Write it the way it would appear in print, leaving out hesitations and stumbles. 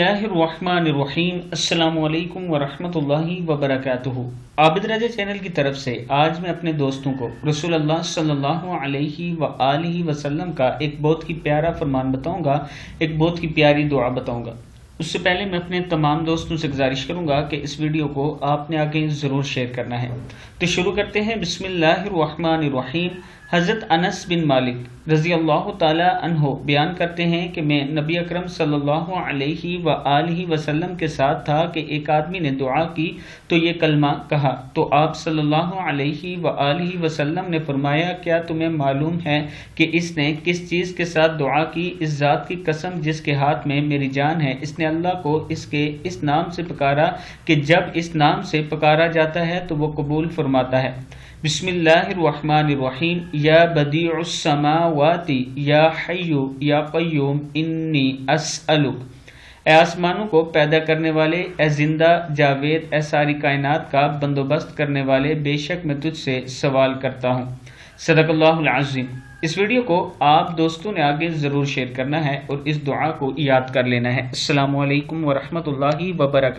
बिस्मिल्लाहिर्रहमानिर्रहीम। अस्सलामु अलैकुम वरहमतुल्लाहि वबरकातुहू। आबिद रजा चैनल की तरफ से आज मैं अपने दोस्तों को रसूल अल्लाह सल्लल्लाहु अलैहि व आलिहि वसल्लम का एक बहुत ही प्यारा फरमान बताऊंगा, एक बहुत ही प्यारी दुआ बताऊंगा। उससे पहले मैं अपने तमाम दोस्तों से गुजारिश करूंगा कि इस वीडियो को आपने आगे ज़रूर शेयर करना है। तो शुरू करते हैं। बिस्मिल्लाहिर्रहमानिर्रहीम। हज़रत अनस बिन मालिक रज़ी अल्लाह ताला अन्हो बयान करते हैं कि मैं नबी अकरम सल्लल्लाहु अलैहि व आलिहि वसल्लम के साथ था कि एक आदमी ने दुआ की तो ये कलमा कहा, तो आप सल्लल्लाहु अलैहि व आलिहि वसल्लम ने फरमाया, क्या तुम्हें मालूम है कि इसने किस चीज़ के साथ दुआ की? इस ज़ात की कसम जिसके हाथ में मेरी जान है, इसने अल्लाह को इसके इस नाम से पुकारा कि जब इस नाम से पुकारा जाता है तो वो कबूल फरमाता है। बिस्मिल्लाहिर्रहमानिर्रहीम। या बदीउस समावाति या हय्यु या क़य्यूम इन्नी अस्अलुक। ए आसमानों को पैदा करने वाले, ए जिंदा जावेद, ए सारी कायनात का बंदोबस्त करने वाले, बेशक मैं तुझसे सवाल करता हूँ। सदक़ल्लाहुल अज़ीम। इस वीडियो को आप दोस्तों ने आगे ज़रूर शेयर करना है और इस दुआ को याद कर लेना है। अस्सलामु अलैकुम वरहमतुल्लाहि वबरकातुहू।